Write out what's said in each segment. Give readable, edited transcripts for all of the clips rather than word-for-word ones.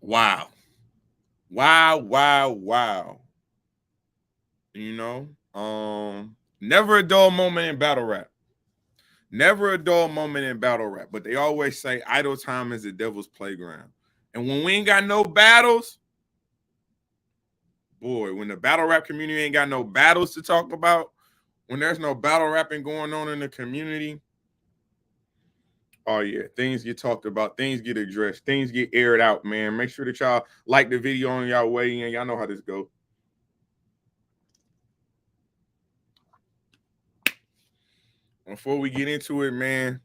Wow. Wow, wow, wow. You know, never a dull moment in battle rap. Never a dull moment in battle rap. But they always say idle time is the devil's playground. And when we ain't got no battles, boy, when the battle rap community ain't got no battles to talk about, when there's no battle rapping going on in the community, oh yeah, things get talked about, things get addressed, things get aired out, man. Make sure that y'all like the video on y'all way in. Y'all know how this goes. Before we get into it, man,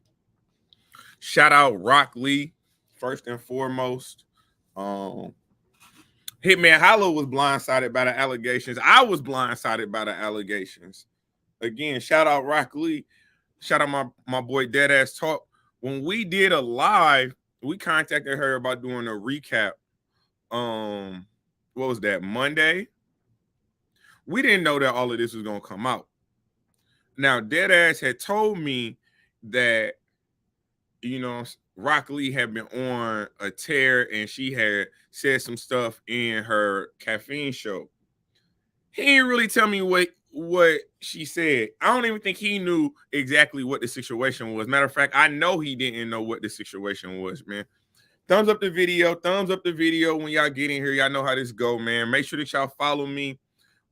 shout out Rock Lee, first and foremost. Um, Hitman Holla was blindsided by the allegations. I was blindsided by the allegations. Again, shout out Rock Lee. Shout out my boy Deadass Talk. When we did a live, we contacted her about doing a recap. What was that, Monday? We didn't know that all of this was gonna come out. Now, Deadass had told me that, you know, Rock Lee had been on a tear and she had said some stuff in her caffeine show. He didn't really tell me what she said. I don't even think he knew exactly what the situation was. Matter of fact, I know he didn't know what the situation was, man. Thumbs up the video. Thumbs up the video when y'all get in here. Y'all know how this go, man. Make sure that y'all follow me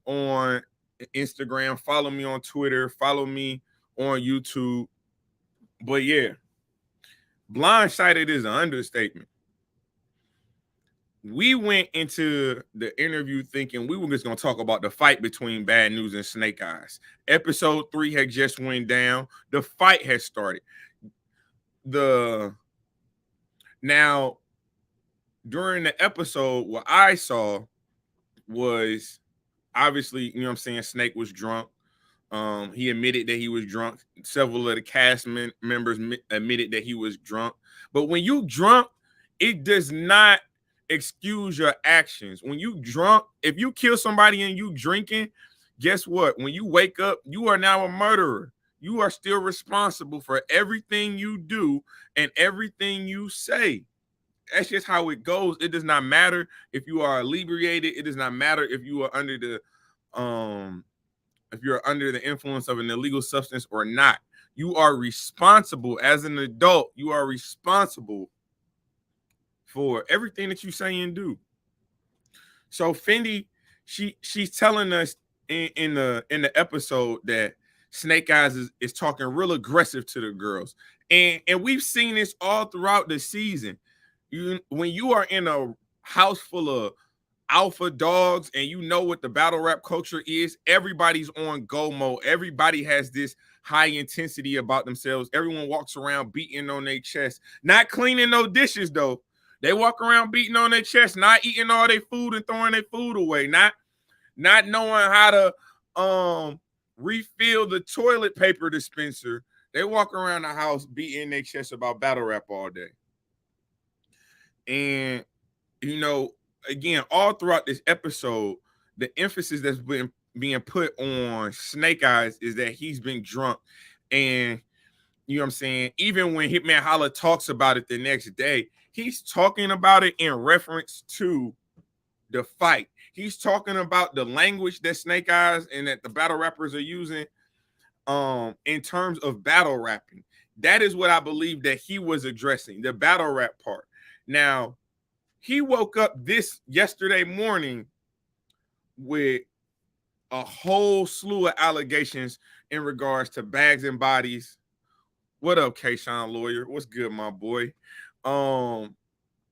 on Instagram. Follow me on Twitter. Follow me on YouTube. But yeah, blindsided is an understatement. We went into the interview thinking we were just going to talk about the fight between Bad News and Snake Eyez. Episode 3 had just went down. The fight has started. Now, during the episode, what I saw was obviously, you know what I'm saying, Snake was drunk. He admitted that he was drunk. Several of the cast members admitted that he was drunk. But when you drunk, it does not excuse your actions. When you drunk, if you kill somebody and you drinking, guess what? When you wake up, you are now a murderer. You are still responsible for everything you do and everything you say. That's just how it goes. It does not matter if you are inebriated. It does not matter if you are under the if you're under the influence of an illegal substance or not. You are responsible as an adult. You are responsible for everything that you say and do. So Fendi, she's telling us in the episode that Snake Eyez is talking real aggressive to the girls. And we've seen this all throughout the season. When you are in a house full of alpha dogs and you know what the battle rap culture is, everybody's on go mode. Everybody has this high intensity about themselves. Everyone walks around beating on their chest, not cleaning no dishes though. They walk around beating on their chest, not eating all their food and throwing their food away, not knowing how to refill the toilet paper dispenser. They walk around the house beating their chest about battle rap all day. And you know, again, all throughout this episode, the emphasis that's been being put on Snake Eyez is that he's been drunk. And you know what I'm saying? Even when Hitman Holla talks about it the next day, he's talking about it in reference to the fight. He's talking about the language that Snake Eyez and that the battle rappers are using in terms of battle rapping. That is what I believe that he was addressing, the battle rap part. Now, he woke up yesterday morning with a whole slew of allegations in regards to bags and bodies. What up, Kayshawn Lawyer? What's good, my boy?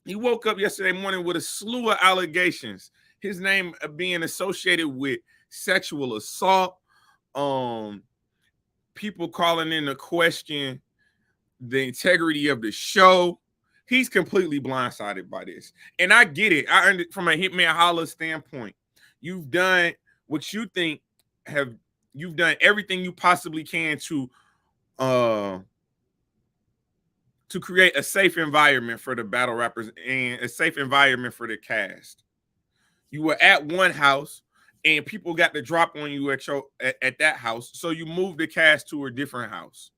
He woke up yesterday morning with a slew of allegations. His name being associated with sexual assault, people calling into question the integrity of the show. He's completely blindsided by this. And I get it. From a Hitman Holla standpoint, you've done what you think you've done everything you possibly can to create a safe environment for the battle rappers and a safe environment for the cast. You were at one house and people got the drop on you at that house. So you moved the cast to a different house.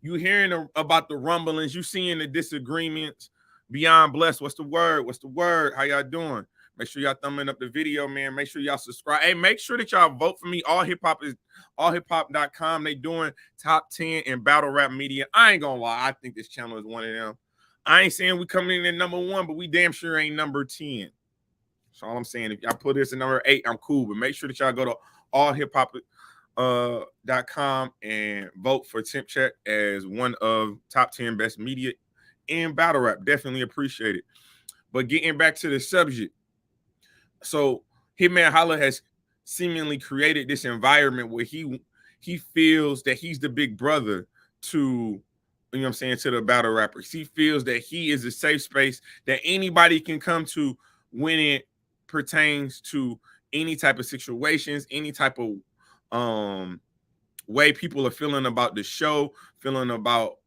You hearing about the rumblings, you seeing the disagreements Beyond Blessed, what's the word? What's the word? How y'all doing? Make sure y'all thumbing up the video, man. Make sure y'all subscribe. Hey, make sure that y'all vote for me. All Hip Hop is allhiphop.com. They doing top 10 in battle rap media. I ain't gonna lie. I think this channel is one of them. I ain't saying we coming in at number 1, but we damn sure ain't number 10. That's all I'm saying. If y'all put this at number 8, I'm cool. But make sure that y'all go to allhiphop.com and vote for Temp Check as one of top 10 best media in battle rap. Definitely appreciate it. But getting back to the subject, so Hitman Holla has seemingly created this environment where he feels that he's the big brother to, you know what I'm saying, to the battle rappers. He feels that he is a safe space that anybody can come to when it pertains to any type of situations, any type of way people are feeling about the show, feeling about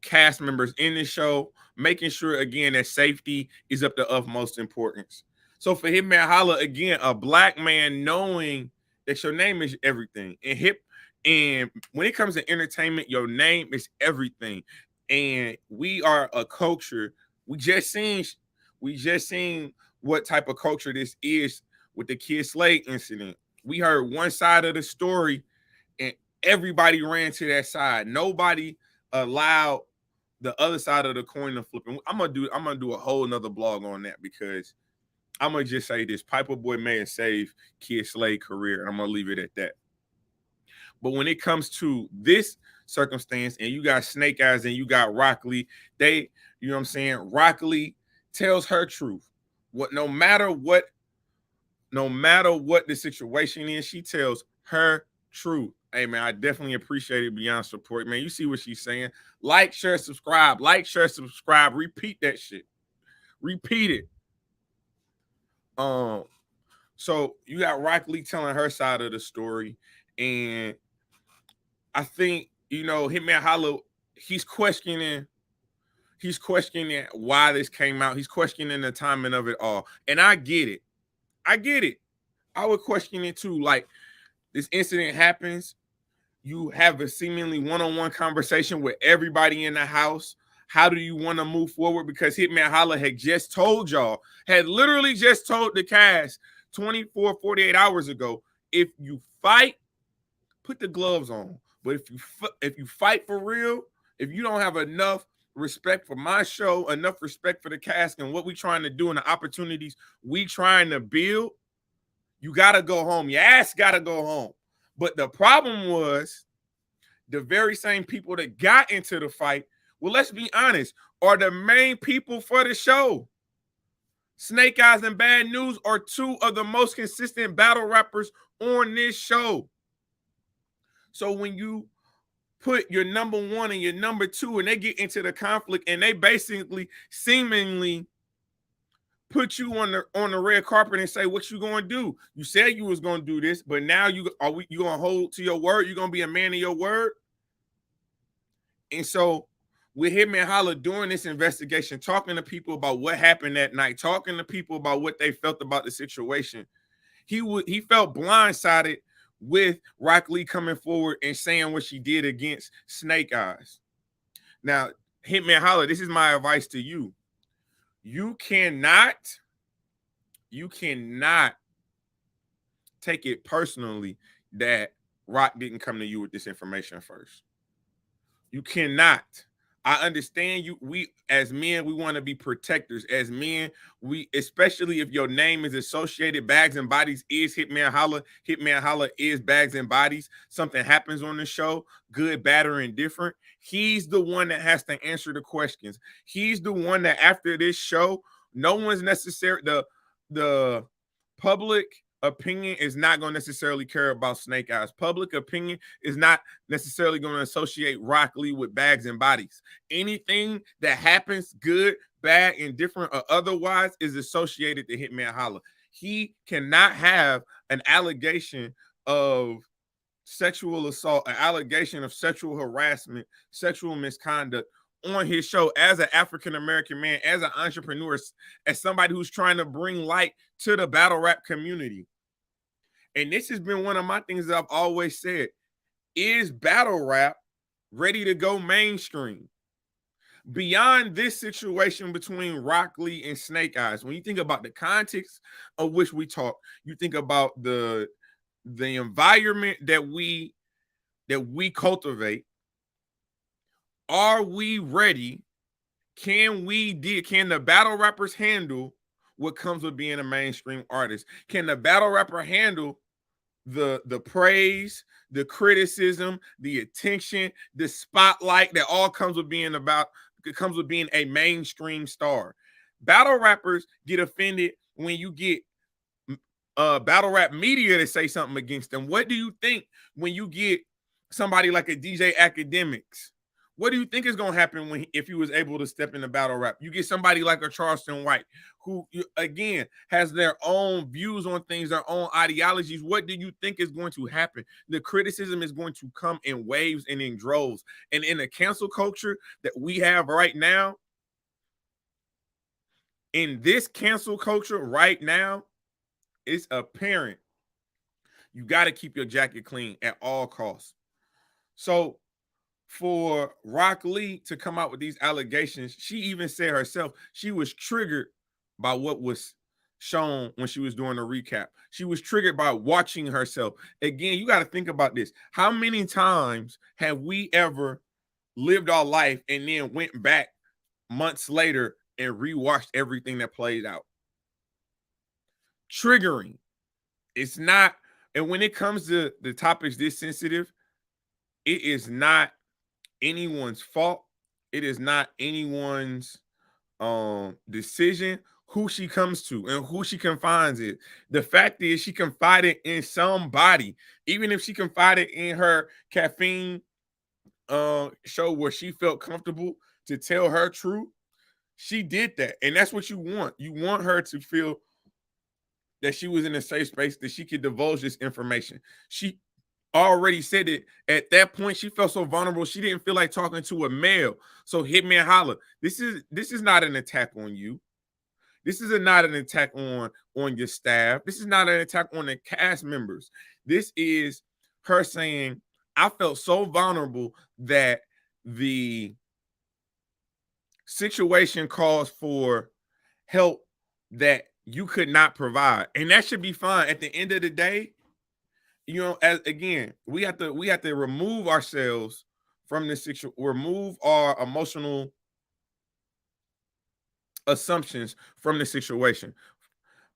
cast members in the show, making sure again that safety is of the utmost importance. So for Hitman Holla, again, a black man knowing that your name is everything. And when it comes to entertainment, your name is everything. And we are a culture. We just seen what type of culture this is with the Kid Slade incident. We heard one side of the story and everybody ran to that side. Nobody allowed the other side of the coin to flip. And I'm gonna do a whole nother blog on that, because I'm gonna just say this: Piper Boy may have saved Kid Slade's career, and I'm gonna leave it at that. But when it comes to this circumstance, and you got Snake Eyez and you got Rock Lee, you know what I'm saying? Rock Lee tells her truth. No matter what the situation is, she tells her truth. Hey man, I definitely appreciate it beyond support. Man, you see what she's saying. Like, share, subscribe. Like, share, subscribe. Repeat that shit. Repeat it. So you got Rock Lee telling her side of the story, and I think, you know, Hitman Holla, he's questioning why this came out. He's questioning the timing of it all. And I get it. I would question it too. Like, this incident happens, you have a seemingly one-on-one conversation with everybody in the house. How do you want to move forward? Because Hitman Holla had just told y'all, had literally just told the cast 24, 48 hours ago, if you fight, put the gloves on. But if you fight for real, if you don't have enough respect for my show, enough respect for the cast and what we trying to do and the opportunities we trying to build, you got to go home. Your ass got to go home. But the problem was the very same people that got into the fight, well, let's be honest, are the main people for the show. Snake Eyez and Bad News are two of the most consistent battle rappers on this show. So when you put your number 1 and your number 2 and they get into the conflict and they basically seemingly put you on the red carpet and say, what you gonna do? You said you was gonna do this, but now you gonna hold to your word? You gonna be a man of your word? And so with Hitman Holla doing this investigation, talking to people about what happened that night, talking to people about what they felt about the situation, he felt blindsided with Rock Lee coming forward and saying what she did against Snake Eyez. Now, Hitman Holla, this is my advice to you. You cannot take it personally that Rock didn't come to you with this information first. You cannot. I understand you. We as men, we want to be protectors. As men, especially if your name is associated, Bags and Bodies is Hitman Holla. Hitman Holla is Bags and Bodies. Something happens on the show, good, bad, or indifferent. He's the one that has to answer the questions. He's the one that after this show, no one's necessary. The public opinion is not going to necessarily care about Snake Eyez. Public opinion is not necessarily going to associate Rock Lee with Bags and Bodies. Anything that happens, good, bad, indifferent, or otherwise, is associated to Hitman Holla. He cannot have an allegation of sexual assault, an allegation of sexual harassment, sexual misconduct on his show as an African-American man, as an entrepreneur, as somebody who's trying to bring light to the battle rap community. And this has been one of my things that I've always said. Is battle rap ready to go mainstream? beyond this situation between Rock Lee and Snake Eyes, when you think about the context of which we talk, you think about the environment that we cultivate. Are we ready? Can the battle rappers handle what comes with being a mainstream artist? Can the battle rapper handle the praise, the criticism, the attention, the spotlight that all comes with being a mainstream star? Battle rappers get offended when you get battle rap media to say something against them. What do you think when you get somebody like a DJ Academics? What do you think is going to happen if he was able to step into battle rap? You get somebody like a Charleston White, who again has their own views on things, their own ideologies. What do you think is going to happen? The criticism is going to come in waves and in droves. And in the cancel culture that we have right now, in this cancel culture right now, it's apparent you got to keep your jacket clean at all costs. So for Rock Lee to come out with these allegations, she even said herself she was triggered by what was shown when she was doing the recap. She was triggered by watching herself. Again, you got to think about this. How many times have we ever lived our life and then went back months later and rewatched everything that played out? Triggering. It's not, and when it comes to the topics this sensitive, it is not anyone's fault. It is not anyone's decision who she comes to and who she confides in. The fact is she confided in somebody. Even if she confided in her caffeine show where she felt comfortable to tell her truth, she did that. And that's what you want. You want her to feel that she was in a safe space, that she could divulge this information. She already said it at that point. She felt so vulnerable, she didn't feel like talking to a male. So Hitman Holla, this is not an attack on you. This is not an attack on your staff. This is not an attack on the cast members. This is her saying, I felt so vulnerable that the situation calls for help that you could not provide. And that should be fine. At the end of the day, you know, as again, we have to remove ourselves from this situation, remove our emotional assumptions from the situation.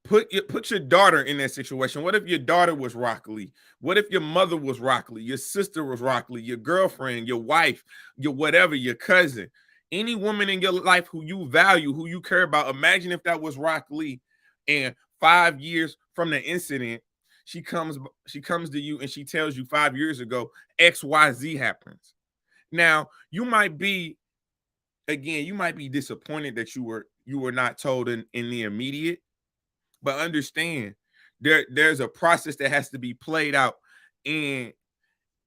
Put your daughter in that situation. What if your daughter was Rock Lee? What if your mother was Rock Lee? Your sister was Rock Lee? Your girlfriend, your wife, your whatever, your cousin, any woman in your life who you value, who you care about. Imagine if that was Rock Lee, and 5 years from the incident, she comes to you and she tells you 5 years ago XYZ happens. Now you might be disappointed that you were not told in the immediate. But understand, there's a process that has to be played out in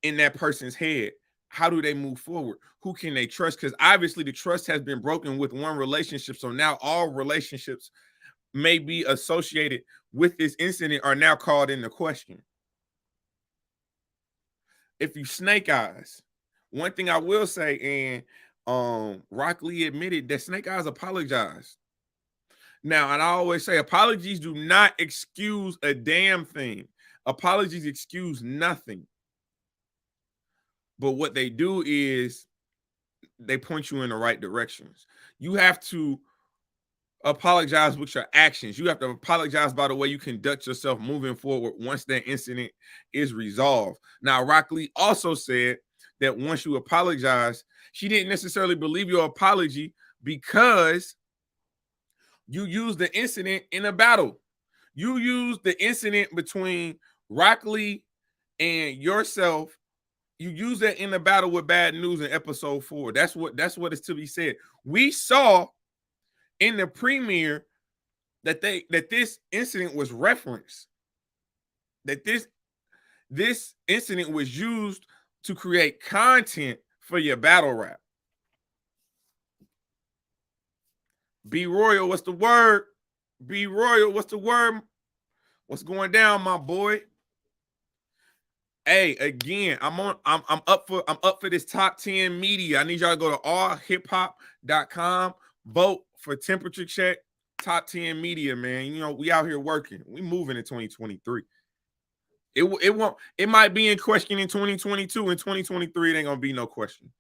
that person's head. How do they move forward? Who can they trust? Because obviously the trust has been broken with one relationship. So now all relationships may be associated with this incident are now called into question. If you Snake Eyes, one thing I will say, and Rock Lee admitted that Snake Eyes apologized. Now, and I always say apologies do not excuse a damn thing. Apologies excuse nothing. But what they do is they point you in the right directions. You have to apologize with your actions. You have to apologize by the way you conduct yourself moving forward once that incident is resolved. Now, Rock Lee also said that once you apologize, she didn't necessarily believe your apology because you used the incident in a battle. You used the incident between Rock Lee and yourself. You use that in the battle with Bad News in episode 4. That's what is to be said. We saw in the premiere that this incident was referenced. That this incident was used to create content for your battle rap. Be Royal, what's the word? Be Royal, what's the word? What's going down, my boy? Hey, again, I'm up for this top 10 media. I need y'all to go to allhiphop.com, vote for temperature check, top 10 media, man. You know, we out here working. We moving in 2023. It might be in question in 2022. In 2023, it ain't gonna be no question.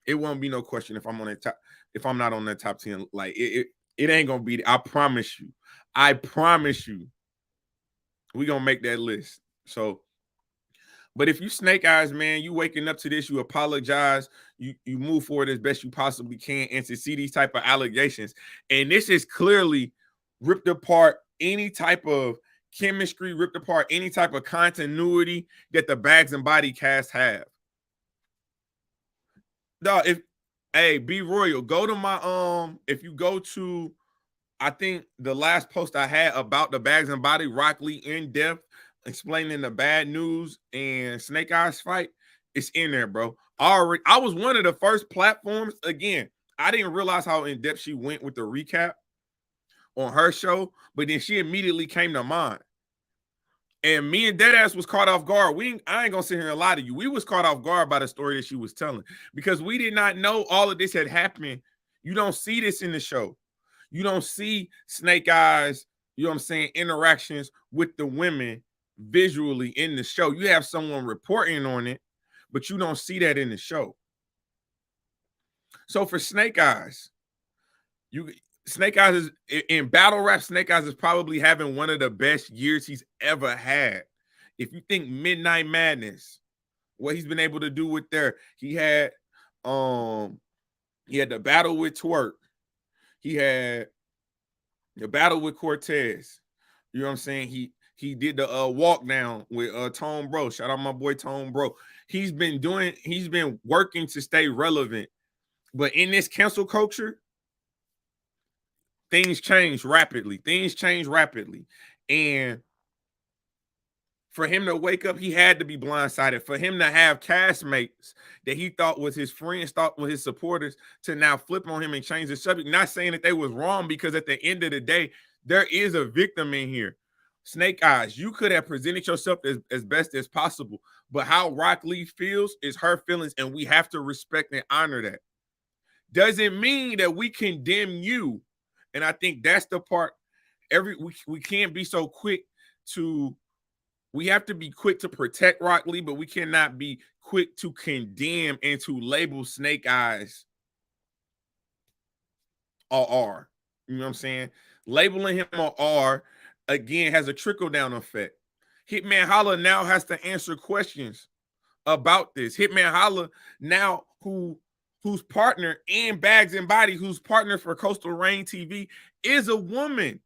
It won't be no question if I'm on that top, if I'm not on that top 10. Like it ain't gonna be. I promise you. I promise you. We gonna make that list. So, but if you Snake Eyes, man, you waking up to this, you apologize, you move forward as best you possibly can, and to see these type of allegations, and this is clearly ripped apart any type of chemistry, ripped apart any type of continuity that the Bags and Body cast have. No, if hey, be royal, go to my if you go to, I think the last post I had about the Bags and Body Rock Lee in depth explaining the bad news and Snake Eyes fight, it's in there, bro. I was one of the first platforms. Again, I didn't realize how in depth she went with the recap on her show, but then she immediately came to mine. And me and Deadass was caught off guard. I ain't gonna sit here and lie to you. We was caught off guard by the story that she was telling because we did not know all of this had happened. You don't see this in the show. You don't see Snake Eyes, you know what I'm saying, interactions with the women visually in the show. You have someone reporting on it, but you don't see that in the show. So for Snake Eyes, Snake Eyes is in battle rap. Snake Eyes is probably having one of the best years he's ever had. If you think Midnight Madness, what he's been able to do with there, he had the battle with Twerk, he had the battle with Cortez. You know what I'm saying? He did the walk down with Tone Bro. Shout out my boy Tone Bro. He's been working to stay relevant. But in this cancel culture, things change rapidly. And for him to wake up, he had to be blindsided. For him to have castmates that he thought was his friends, thought were his supporters, to now flip on him and change the subject. Not saying that they was wrong, because at the end of the day, there is a victim in here. Snake Eyes, you could have presented yourself as best as possible, but how Rock Lee feels is her feelings, and we have to respect and honor that. Doesn't mean that we condemn you. And I think that's the part. We can't be so quick to. We have to be quick to protect Rock Lee, but we cannot be quick to condemn and to label Snake Eyes or R. You know what I'm saying? Labeling him or R, again, has a trickle-down effect. Hitman Holla now has to answer questions about this. Hitman Holla now, whose partner in Bags and Body, whose partner for Coastal Rain TV, is a woman.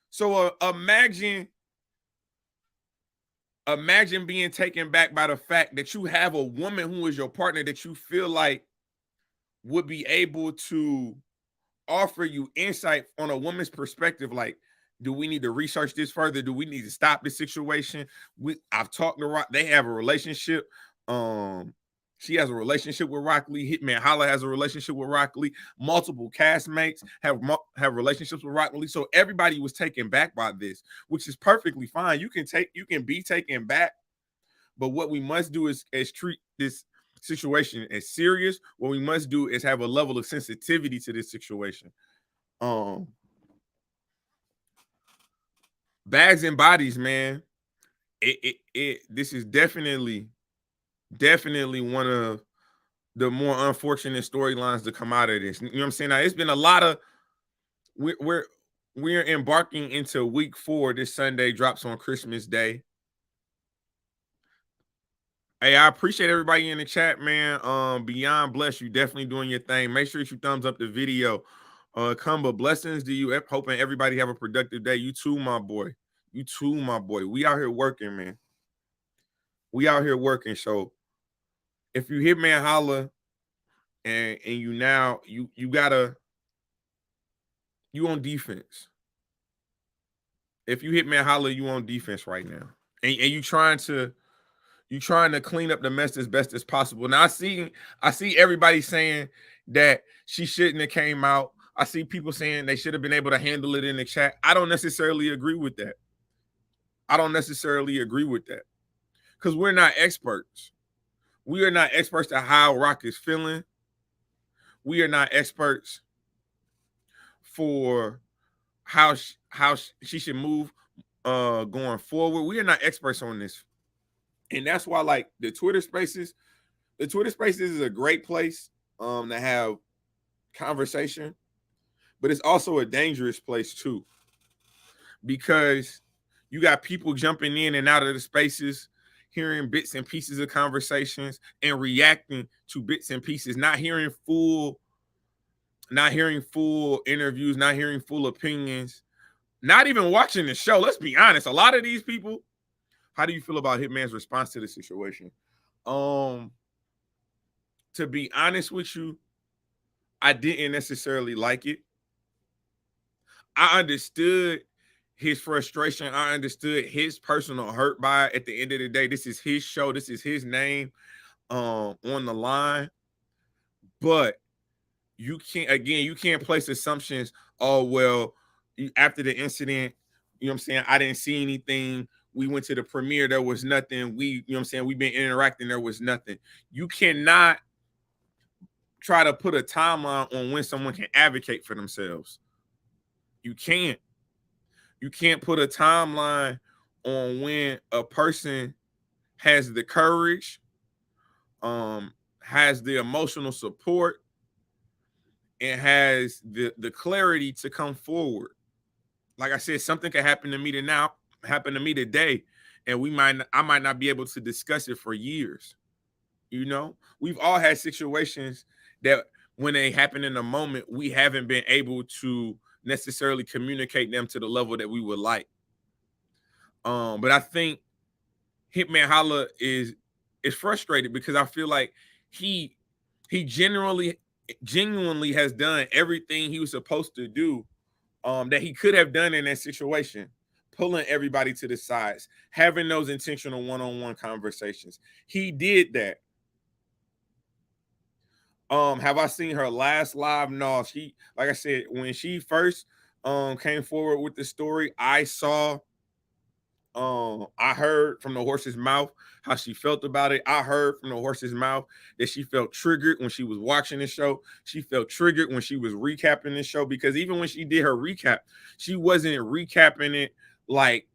So imagine being taken back by the fact that you have a woman who is your partner that you feel like would be able to offer you insight on a woman's perspective. Like, do we need to research this further? Do we need to stop this situation? I've talked to Rock. They have a relationship. She has a relationship with Rock Lee. Hitman Holla has a relationship with Rock Lee. Multiple castmates have relationships with Rock Lee. So everybody was taken back by this, which is perfectly fine. You can be taken back, but what we must do is treat this situation as serious. What we must do is have a level of sensitivity to this situation. Bags and Bodies, man. This is definitely one of the more unfortunate storylines to come out of this. You know what I'm saying? Now, it's been a lot of we're embarking into week 4. This Sunday drops on Christmas Day. Hey, I appreciate everybody in the chat, man. Beyond Bless, you definitely doing your thing. Make sure you thumbs up the video. Kumba, blessings to you. Hoping everybody have a productive day. You too, my boy. You too, my boy. We out here working, man. We out here working. So if you Hitman Holla and you now you on defense. If you Hitman Holla, you on defense right now. And you trying to clean up the mess as best as possible. Now I see everybody saying that she shouldn't have came out. I see people saying they should have been able to handle it in the chat. I don't necessarily agree with that. because we're not experts. We are not experts to how Rock is feeling. We are not experts for how she should move going forward. We are not experts on this. And that's why, like, the Twitter Spaces is a great place to have conversation, but it's also a dangerous place too, because you got people jumping in and out of the spaces, hearing bits and pieces of conversations and reacting to bits and pieces, not hearing full interviews, not hearing full opinions, not even watching the show. Let's be honest. A lot of these people, how do you feel about Hitman's response to the situation? To be honest with you, I didn't necessarily like it. I understood his frustration. I understood his personal hurt by it. At the end of the day, this is his show. This is his name on the line. But you can't place assumptions. Oh, well, after the incident, you know what I'm saying, I didn't see anything. We went to the premiere, there was nothing. You know what I'm saying, we've been interacting, there was nothing. You cannot try to put a timeline on when someone can advocate for themselves. You can't put a timeline on when a person has the courage, has the emotional support, and has the clarity to come forward. Like I said, something could happen to me today, and I might not be able to discuss it for years. You know, we've all had situations that when they happen in a moment, we haven't been able to necessarily communicate them to the level that we would like. But I think Hitman Holla is frustrated because I feel like he genuinely has done everything he was supposed to do, that he could have done in that situation, pulling everybody to the sides, having those intentional one-on-one conversations. He did that. Have I seen her last live? No. She, like I said, when she first came forward with the story, I heard from the horse's mouth how she felt about it. I heard from the horse's mouth that she felt triggered when she was watching the show. She felt triggered when she was recapping the show, because even when she did her recap, she wasn't recapping it like,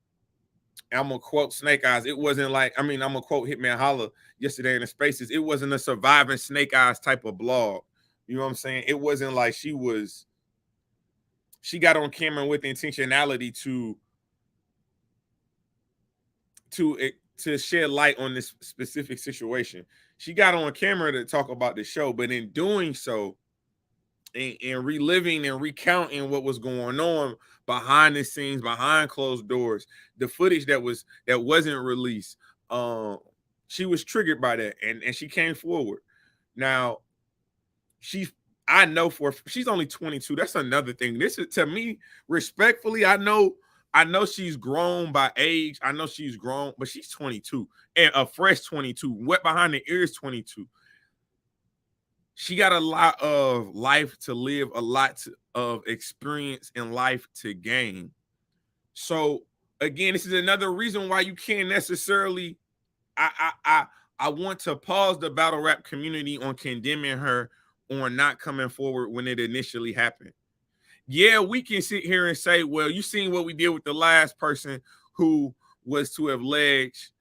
I'm gonna quote Snake Eyes. It wasn't like, I'm gonna quote Hitman Holla yesterday in the spaces. It wasn't a surviving Snake Eyes type of blog. You know what I'm saying? It wasn't like she got on camera with the intentionality to shed light on this specific situation. She got on camera to talk about the show, but in doing so, and reliving and recounting what was going on behind the scenes, behind closed doors, the footage that wasn't released, she was triggered by that, and she came forward. Now, I know she's only 22. That's another thing. This is, to me, respectfully, I know she's grown by age. I know she's grown, but she's 22, and a fresh 22, wet behind the ears 22. She got a lot of life to live, a lot of experience in life to gain. So again, this is another reason why you can't necessarily. I want to pause the battle rap community on condemning her on not coming forward when it initially happened. Yeah, we can sit here and say, well, you seen what we did with the last person who was to have alleged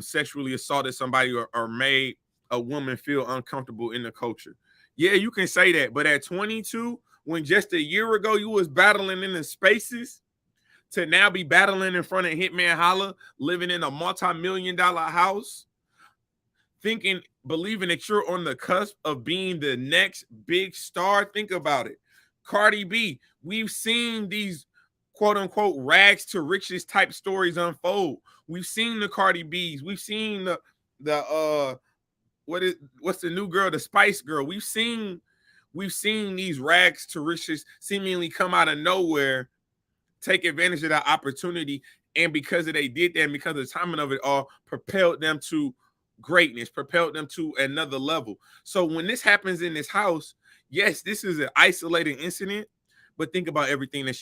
sexually assaulted somebody or made a woman feel uncomfortable in the culture. Yeah, you can say that. But at 22, when just a year ago you was battling in the spaces, to now be battling in front of Hitman Holla, living in a multi-million-dollar house, believing that you're on the cusp of being the next big star. Think about it. Cardi B, we've seen these quote unquote rags to riches type stories unfold. We've seen the Cardi B's. We've seen the what's the new girl, the Spice Girl. We've seen these rags to riches seemingly come out of nowhere, take advantage of that opportunity, and because they did that, and because of the timing of it all, propelled them to greatness, propelled them to another level. So when this happens in this house, yes, this is an isolated incident, but think about everything that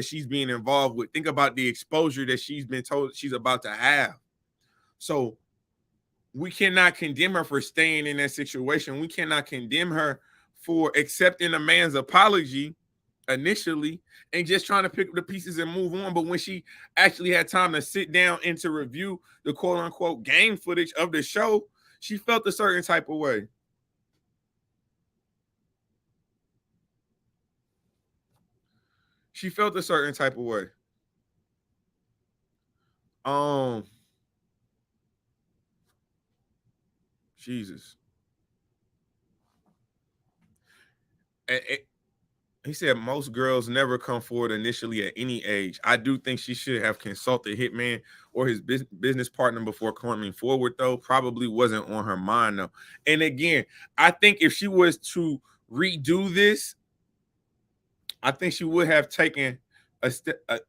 she's being involved with. Think about the exposure that she's been told she's about to have. So we cannot condemn her for staying in that situation. We cannot condemn her for accepting a man's apology initially and just trying to pick up the pieces and move on. But when she actually had time to sit down and to review the quote unquote game footage of the show, she felt a certain type of way. She felt a certain type of way. Um, Jesus. He said most girls never come forward initially at any age. I do think she should have consulted Hitman or his business partner before coming forward, though. Probably wasn't on her mind, though. And again, I think if she was to redo this, I think she would have taken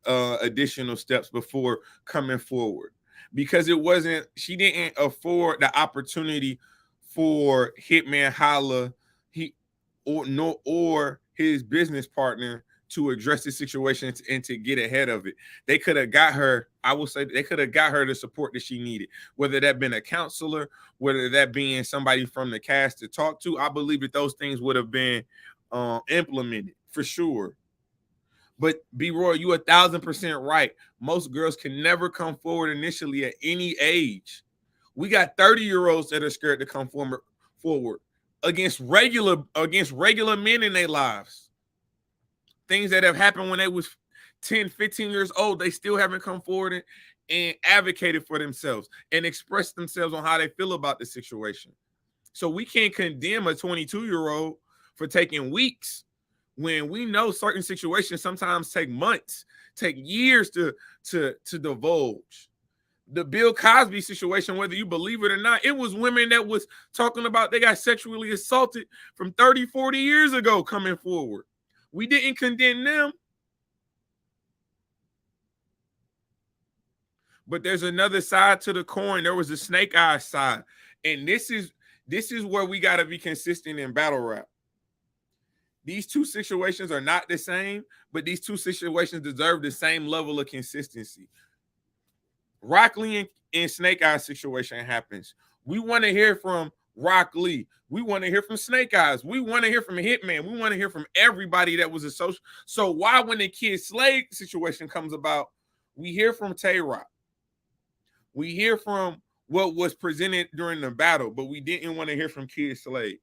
additional steps before coming forward, because it wasn't. She didn't afford the opportunity for Hitman Holla, or his business partner to address the situation and to get ahead of it. They could have got her. I will say they could have got her the support that she needed, whether that been a counselor, whether that being somebody from the cast to talk to. I believe that those things would have been implemented for sure. But B Roy, you 1,000% right. Most girls can never come forward initially at any age. We got 30-year-olds that are scared to come forward against regular men in their lives. Things that have happened when they was 10, 15 years old, they still haven't come forward and advocated for themselves and expressed themselves on how they feel about the situation. So we can't condemn a 22-year-old for taking weeks when we know certain situations sometimes take months, take years to divulge. The Bill Cosby situation, whether you believe it or not, it was women that was talking about they got sexually assaulted from 30, 40 years ago coming forward. We didn't condemn them. But there's another side to the coin. There was a snake eyes side. And this is where we got to be consistent in battle rap. These two situations are not the same, but these two situations deserve the same level of consistency. Rock Lee and Snake Eyes situation happens. We want to hear from Rock Lee. We want to hear from Snake Eyes. We want to hear from Hitman. We want to hear from everybody that was associated. So why, when the Kid Slade situation comes about, we hear from Tay Rock. We hear from what was presented during the battle, but we didn't want to hear from Kid Slade.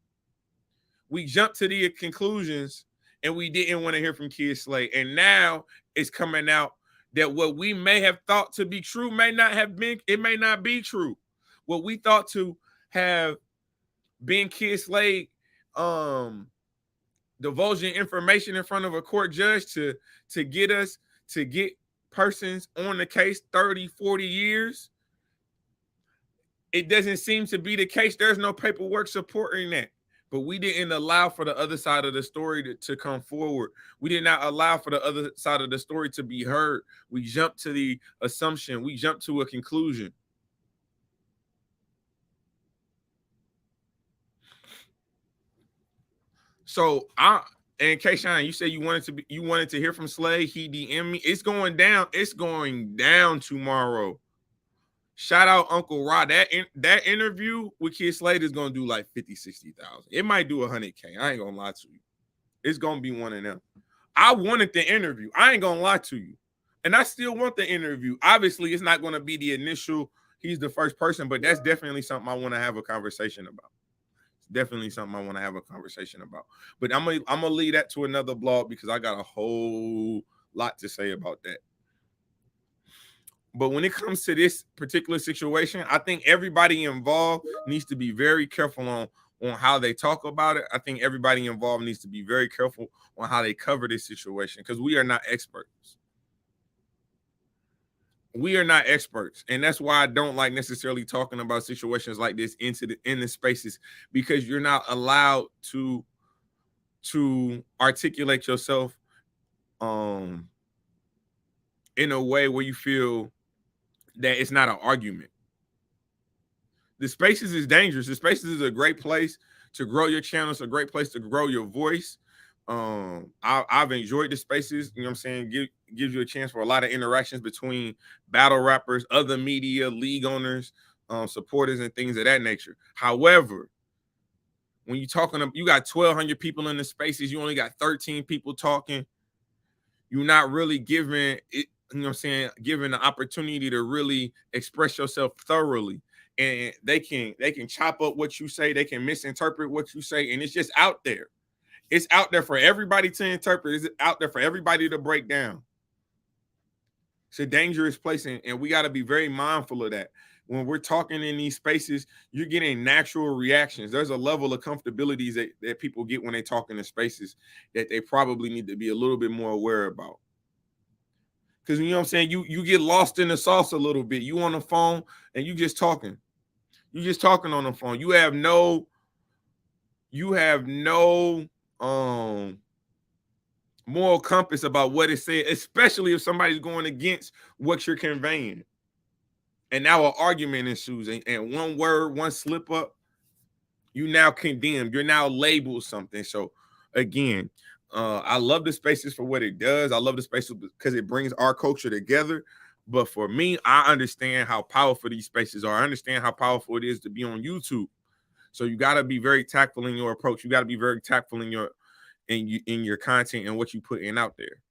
We jumped to the conclusions and we didn't want to hear from Kid Slade. And now it's coming out that what we may have thought to be true may not have been, it may not be true. What we thought to have been Kid Slade divulging information in front of a court judge to get persons on the case 30, 40 years. It doesn't seem to be the case. There's no paperwork supporting that. But we didn't allow for the other side of the story to come forward. We did not allow for the other side of the story to be heard. We jumped to the assumption. We jumped to a conclusion. So and Kayshawn, you said you wanted to hear from Slade. He DM'd me. It's going down. It's going down tomorrow. Shout out Uncle Rod. That interview with Kid Slade is gonna do like 50, 60,000. It might do 100K. I ain't gonna lie to you. It's gonna be one of them. I wanted the interview. I ain't gonna lie to you. And I still want the interview. Obviously, it's not gonna be the initial, he's the first person, but that's definitely something I want to have a conversation about. It's definitely something I want to have a conversation about. But I'm gonna leave that to another blog because I got a whole lot to say about that. But when it comes to this particular situation, I think everybody involved needs to be very careful on how they talk about it. I think everybody involved needs to be very careful on how they cover this situation because we are not experts. We are not experts, and that's why I don't like necessarily talking about situations like this in the spaces, because you're not allowed to articulate yourself in a way where you feel that it's not an argument. The spaces is dangerous. The spaces is a great place to grow your channel. It's a great place to grow your voice. I've enjoyed the spaces. You know what I'm saying? Gives you a chance for a lot of interactions between battle rappers, other media, league owners, supporters and things of that nature. However, when you're talking, you got 1,200 people in the spaces, you only got 13 people talking. You're not really giving it, you know what I'm saying, given the opportunity to really express yourself thoroughly. And they can chop up what you say, they can misinterpret what you say, and it's just out there. It's out there for everybody to interpret. It's out there for everybody to break down. It's a dangerous place, and we got to be very mindful of that. When we're talking in these spaces, you're getting natural reactions. There's a level of comfortability that people get when they talk in the spaces that they probably need to be a little bit more aware about. Because you know what I'm saying, you get lost in the sauce a little bit. You on the phone and you just talking. You just talking on the phone. You have no moral compass about what it said, especially if somebody's going against what you're conveying. And now an argument ensues, and one word, one slip up, you now condemned. You're now labeled something. So again, I love the spaces for what it does. I love the spaces because it brings our culture together. But for me, I understand how powerful these spaces are. I understand how powerful it is to be on YouTube. So you got to be very tactful in your approach. You got to be very tactful in your content and what you put in out there.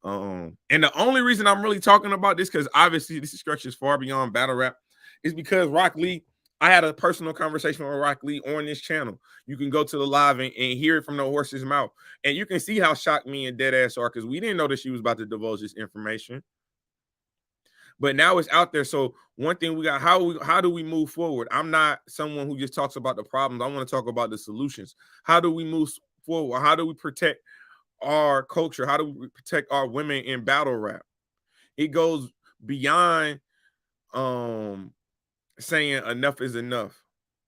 And the only reason I'm really talking about this, because obviously this stretches far beyond battle rap, is because Rock Lee, I had a personal conversation with Rock Lee on this channel. You can go to the live and hear it from the horse's mouth. And you can see how shocked me and Deadass are, because we didn't know that she was about to divulge this information. But now it's out there. So one thing we got, how do we move forward? I'm not someone who just talks about the problems. I want to talk about the solutions. How do we move forward? How do we protect our culture? How do we protect our women in battle rap? It goes beyond saying enough is enough.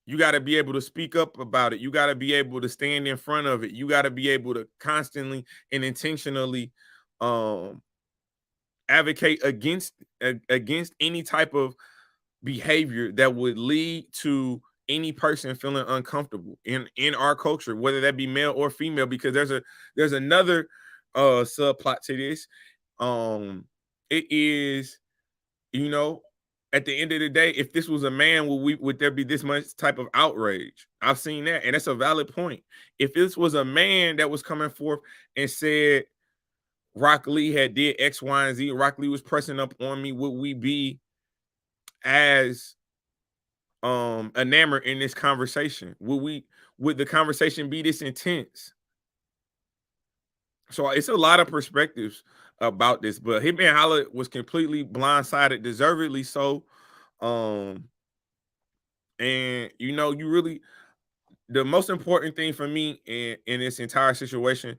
You got to be able to speak up about it. You got to be able to stand in front of it. You got to be able to constantly and intentionally advocate against any type of behavior that would lead to any person feeling uncomfortable in our culture, whether that be male or female, because there's another subplot to this. It is, you know, at the end of the day, if this was a man, would there be this much type of outrage? I've seen that, and that's a valid point. If this was a man that was coming forth and said Rock Lee had did X, Y, and Z, Rock Lee was pressing up on me, would we be as enamored in this conversation? Would the conversation be this intense? So it's a lot of perspectives about this, but Hitman Holla was completely blindsided, deservedly so. And you know, the most important thing for me in this entire situation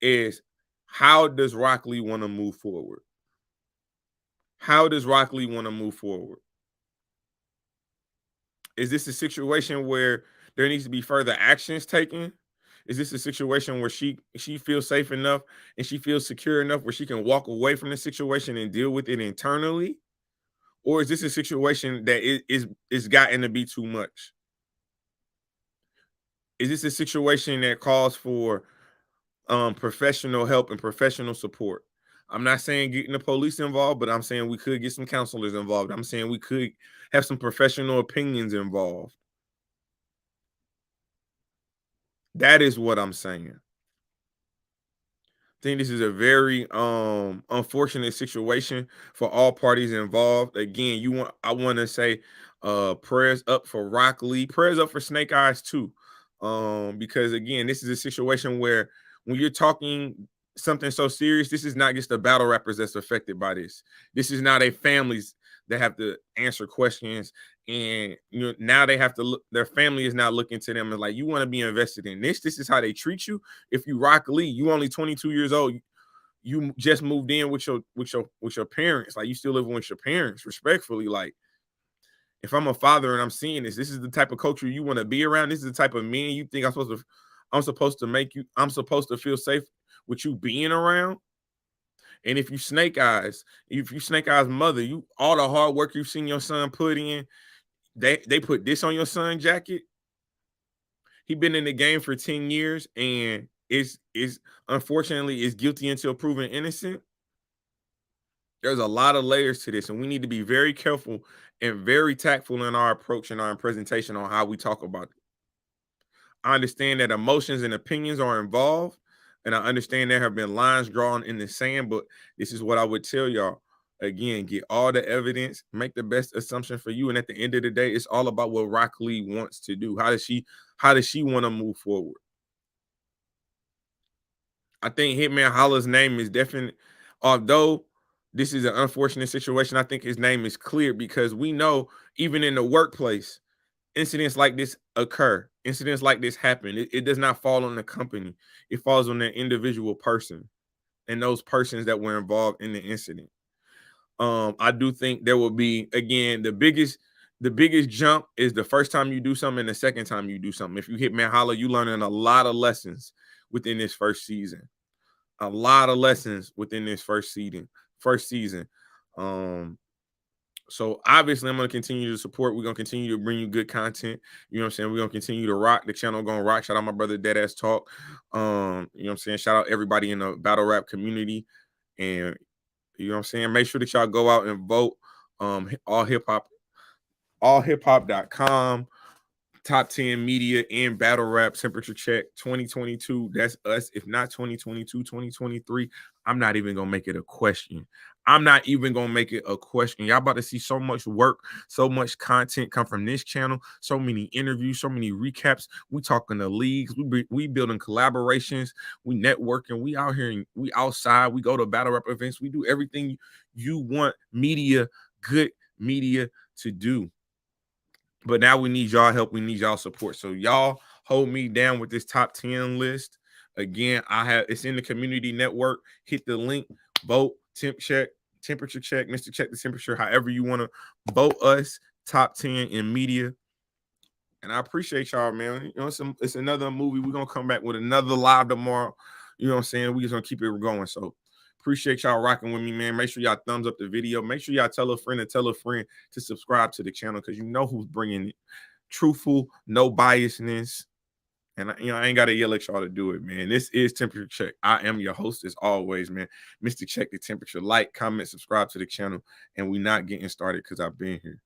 is, how does Rock Lee want to move forward? How does Rock Lee want to move forward? Is this a situation where there needs to be further actions taken? Is this a situation where she feels safe enough and she feels secure enough where she can walk away from the situation and deal with it internally? Or is this a situation that is gotten to be too much? Is this a situation that calls for professional help and professional support? I'm not saying getting the police involved, but I'm saying we could get some counselors involved. I'm saying we could have some professional opinions involved. That is what I'm saying. I think this is a very unfortunate situation for all parties involved. Again, I want to say prayers up for Rock Lee, prayers up for Snake Eyez too. Because again, this is a situation where when you're talking something so serious, this is not just the battle rappers that's affected by this. This is not a families that have to answer questions, and you know, now they have to look, their family is now looking to them and like, you want to be invested in this. This is how they treat you. If you Rock Lee, you only 22 years old. You just moved in with your parents. Like, you still living with your parents, respectfully. Like, if I'm a father and I'm seeing this is the type of culture you want to be around. This is the type of man you think I'm supposed to feel safe with you being around. And if you Snake Eyez mother, you all the hard work you've seen your son put in, they put this on your son jacket. He been in the game for 10 years and is unfortunately is guilty until proven innocent. There's a lot of layers to this, and we need to be very careful and very tactful in our approach and our presentation on how we talk about it. I understand that emotions and opinions are involved, and I understand there have been lines drawn in the sand, but this is what I would tell y'all. Again, get all the evidence, make the best assumption for you. And at the end of the day, it's all about what Rock Lee wants to do. How does she want to move forward? I think Hitman Holla's name is definitely, although this is an unfortunate situation, I think his name is clear because we know even in the workplace, incidents like this occur. Incidents like this happen. It does not fall on the company. It falls on the individual person and those persons that were involved in the incident. I do think there will be, again, the biggest jump is the first time you do something and the second time you do something. If you hit Holla, you learning a lot of lessons within this first season. A lot of lessons within this first season. First season. So obviously I'm going to continue to support. We're going to continue to bring you good content. You know what I'm saying? We're going to continue to rock. The channel going to rock. Shout out my brother Deadass Talk. You know what I'm saying? Shout out everybody in the battle rap community. And you know what I'm saying? Make sure that y'all go out and vote. All hip hop, allhiphop.com. Top 10 media and battle rap temperature check 2022. That's us. If not 2022, 2023, I'm not even gonna make it a question. I'm not even gonna make it a question. Y'all about to see so much work, so much content come from this channel, so many interviews, so many recaps. We talking to leagues, we building collaborations, we networking, we out here, we outside, we go to battle rap events, we do everything you want media, good media to do. But now we need y'all help. We need y'all support. So y'all hold me down with this top 10 list. Again, it's in the community network. Hit the link, vote, temperature check, Mr. Check the Temperature, however you want to vote us top 10 in media. And I appreciate y'all, man. You know, it's another movie. We're gonna come back with another live tomorrow. You know what I'm saying? We just gonna keep it going. So appreciate y'all rocking with me, man. Make sure y'all thumbs up the video. Make sure y'all tell a friend and tell a friend to subscribe to the channel because you know who's bringing it. Truthful, no biasness. And I ain't gotta yell at y'all to do it, man. This is Temperature Check. I am your host as always, man. Mr. Check the Temperature. Like, comment, subscribe to the channel, and we not getting started because I've been here.